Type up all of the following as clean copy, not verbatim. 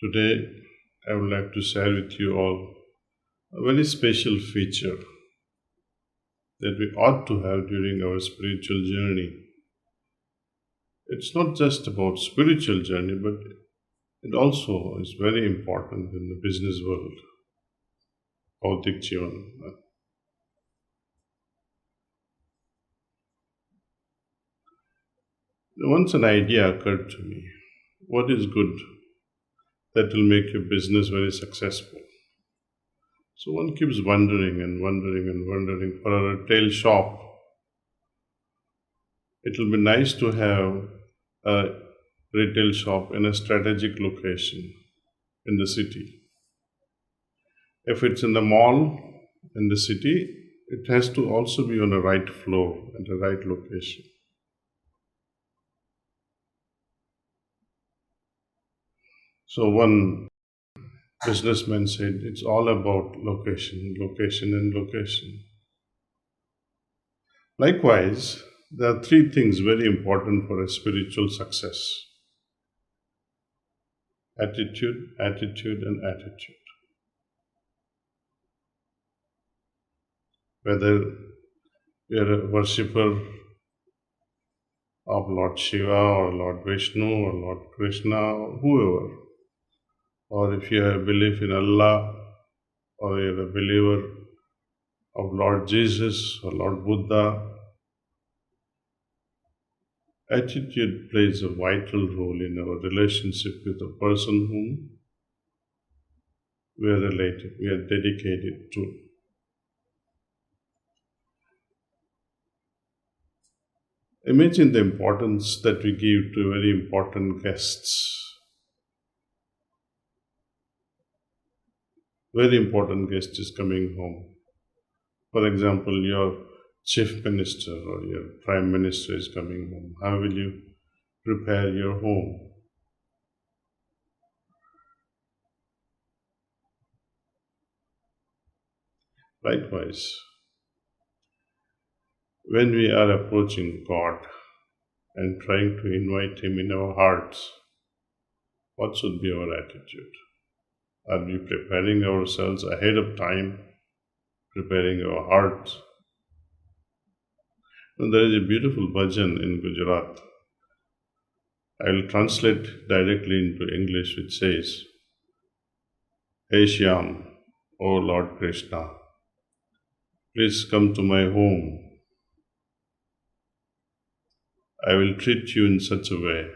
Today, I would like to share with you all a very special feature that we ought to have during our spiritual journey. It's not just about spiritual journey, but it also is very important in the business world, Bhautik Jivan. Once an idea occurred to me. What is good that will make your business very successful? So one keeps wondering and wondering and wondering. For a retail shop, it will be nice to have a retail shop in a strategic location in the city. If it's in the mall in the city, it has to also be on the right floor and the right location. So one businessman said, it's all about location, location, and location. Likewise, there are three things very important for a spiritual success: attitude, attitude, and attitude. Whether you're a worshipper of Lord Shiva or Lord Vishnu or Lord Krishna or whoever, or if you have belief in Allah, or you're a believer of Lord Jesus or Lord Buddha, attitude plays a vital role in our relationship with the person whom we are related, we are dedicated to. Imagine the importance that we give to very important guests. Very important guest is coming home. For example, your chief minister or your prime minister is coming home. How will you prepare your home? Likewise, when we are approaching God and trying to invite Him in our hearts, what should be our attitude? Are we preparing ourselves ahead of time, preparing our hearts? And there is a beautiful bhajan in Gujarat. I will translate directly into English, which says, Hey Shyam, O Lord Krishna, please come to my home. I will treat you in such a way.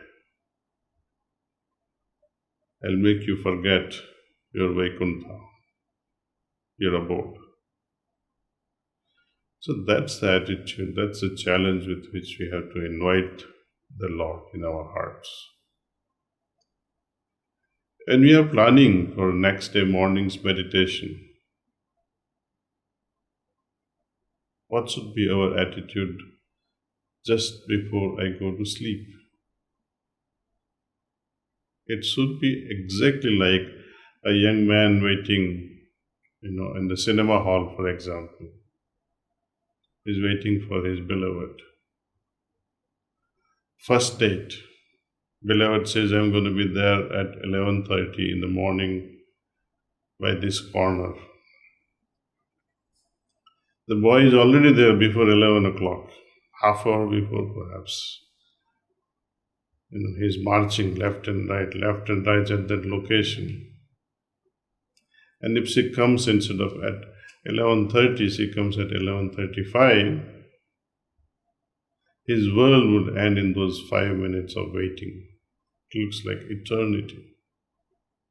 I'll make you forget your Vaikuntha, your abode. So that's the attitude, that's the challenge with which we have to invite the Lord in our hearts. And we are planning for next day morning's meditation. What should be our attitude just before I go to sleep? It should be exactly like a young man waiting, in the cinema hall, for example. He's waiting for his beloved. First date. Beloved says, I'm going to be there at 11:30 in the morning by this corner. The boy is already there before 11 o'clock, half hour before perhaps. He's marching left and right at that location. And if she comes instead of at 11:30, she comes at 11:35, his world would end in those 5 minutes of waiting. It looks like eternity.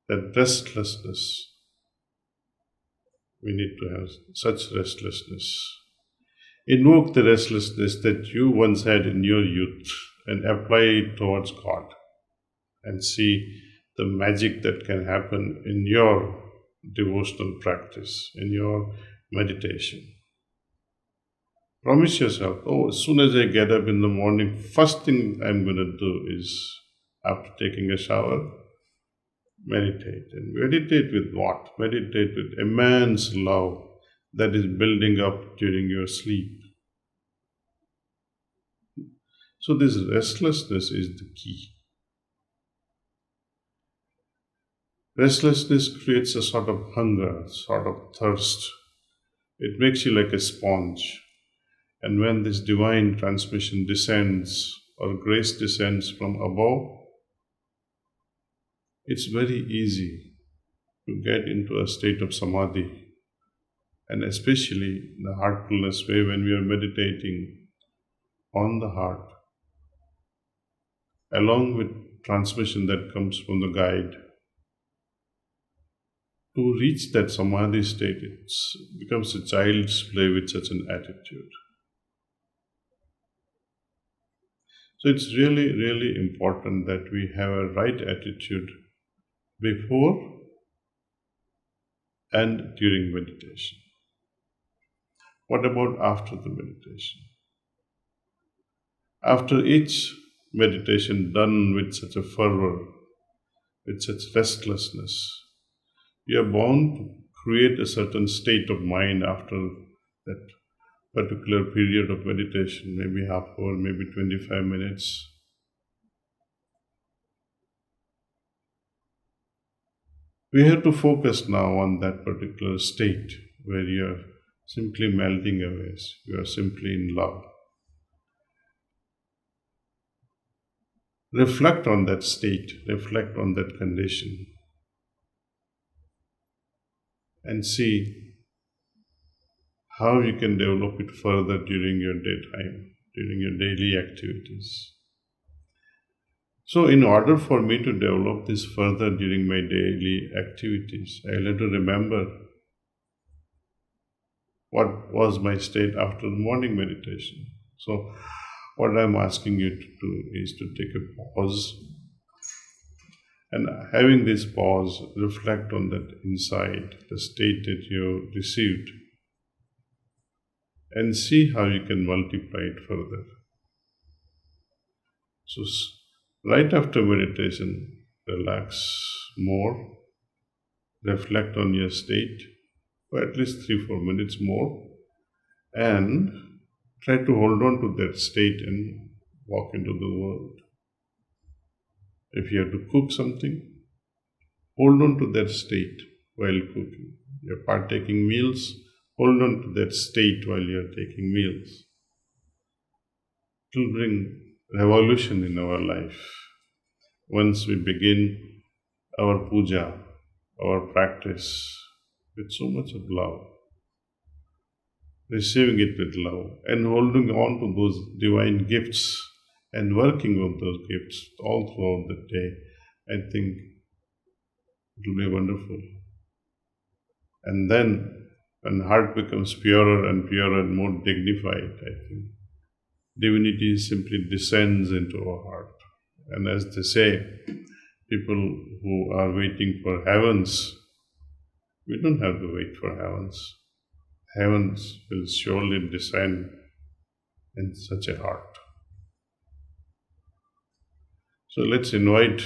That restlessness. We need to have such restlessness. Invoke the restlessness that you once had in your youth and apply it towards God, and see the magic that can happen in your devotional practice, in your meditation. Promise yourself, as soon as I get up in the morning, first thing I'm going to do is, after taking a shower, meditate. And meditate with what? Meditate with immense love that is building up during your sleep. So this restlessness is the key. Restlessness creates a sort of hunger, sort of thirst. It makes you like a sponge. And when this divine transmission descends or grace descends from above, it's very easy to get into a state of samadhi. And especially the heartfulness way when we are meditating on the heart, along with transmission that comes from the guide. To reach that samadhi state, it becomes a child's play with such an attitude. So it's really, really important that we have a right attitude before and during meditation. What about after the meditation? After each meditation done with such a fervor, with such restlessness, we are bound to create a certain state of mind after that particular period of meditation, maybe half hour, maybe 25 minutes. We have to focus now on that particular state where you are simply melting away, you are simply in love. Reflect on that state, reflect on that condition, and see how you can develop it further during your daytime, during your daily activities. So, in order for me to develop this further during my daily activities, I'll have to remember what was my state after the morning meditation. So, what I'm asking you to do is to take a pause, and having this pause, reflect on that insight, the state that you received, and see how you can multiply it further. So, right after meditation, relax more, reflect on your state for at least 3-4 minutes more, and try to hold on to that state and walk into the world. If you have to cook something, hold on to that state while cooking. You're partaking meals, hold on to that state while you're taking meals. It will bring revolution in our life. Once we begin our puja, our practice with so much of love, receiving it with love, and holding on to those divine gifts and working on those gifts all throughout the day, I think it will be wonderful. And then, when heart becomes purer and purer and more dignified, I think divinity simply descends into our heart. And as they say, people who are waiting for heavens, we don't have to wait for heavens. Heavens will surely descend in such a heart. So let's invite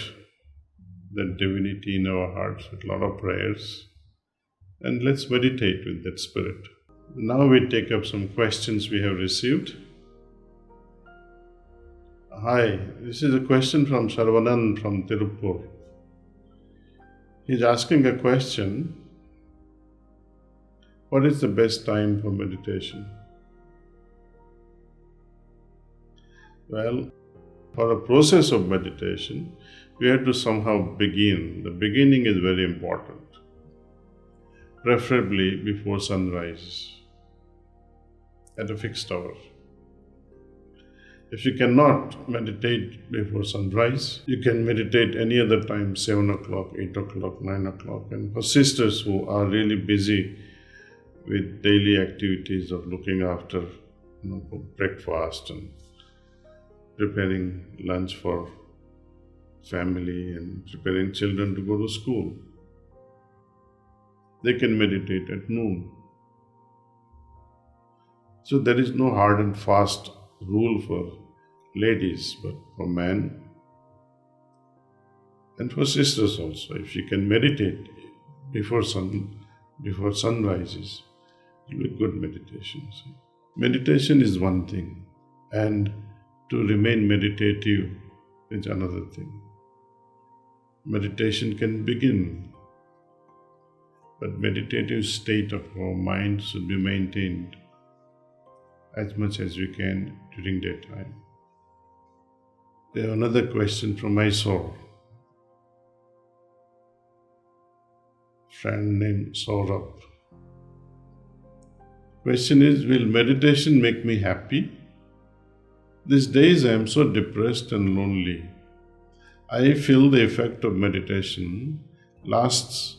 that divinity in our hearts with a lot of prayers, and let's meditate with that spirit. Now we take up some questions we have received. Hi, this is a question from Sarvanan from Tirupur. He's asking a question: what is the best time for meditation? Well, for a process of meditation, we have to somehow begin. The beginning is very important, preferably before sunrise, at a fixed hour. If you cannot meditate before sunrise, you can meditate any other time, 7 o'clock, 8 o'clock, 9 o'clock. And for sisters who are really busy with daily activities of looking after breakfast and preparing lunch for family and preparing children to go to school, they can meditate at noon. So there is no hard and fast rule for ladies, but for men and for sisters also. If you can meditate before sun rises, it will be good meditation. Meditation is one thing, and to remain meditative is another thing. Meditation can begin but meditative state of our mind should be maintained as much as we can during daytime. There's another question from my soul. Friend named Saurabh. Question is, will meditation make me happy? These days I am so depressed and lonely. I feel the effect of meditation lasts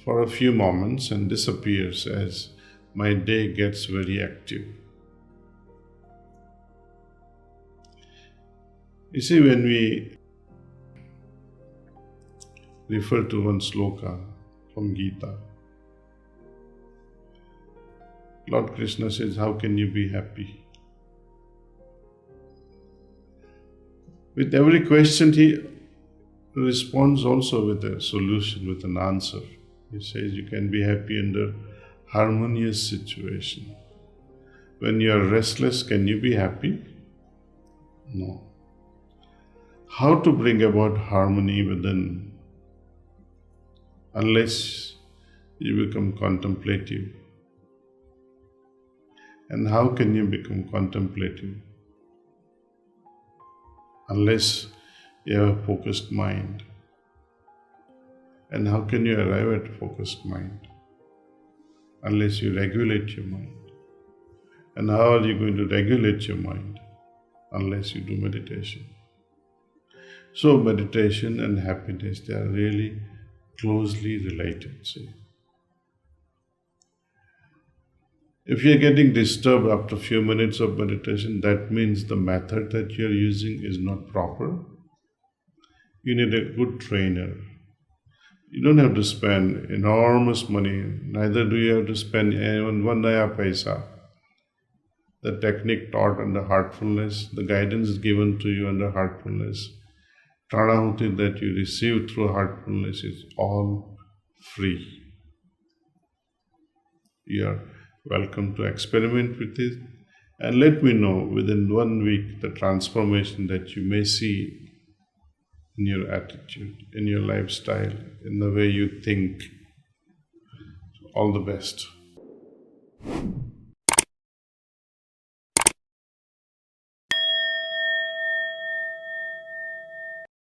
for a few moments and disappears as my day gets very active. You see, when we refer to one sloka from Gita, Lord Krishna says, how can you be happy? With every question, he responds also with a solution, with an answer. He says you can be happy under harmonious situation. When you are restless, can you be happy? No. How to bring about harmony within? Unless you become contemplative. And how can you become contemplative? Unless you have a focused mind. And how can you arrive at focused mind? Unless you regulate your mind. And how are you going to regulate your mind? Unless you do meditation. So meditation and happiness, they are really closely related. See? If you are getting disturbed after a few minutes of meditation, that means the method that you are using is not proper. You need a good trainer. You don't have to spend enormous money, neither do you have to spend even one naya paisa. The technique taught under heartfulness, the guidance given to you under heartfulness, pranahuti that you receive through heartfulness is all free. You are welcome to experiment with it and let me know within 1 week the transformation that you may see in your attitude, in your lifestyle, in the way you think. All the best.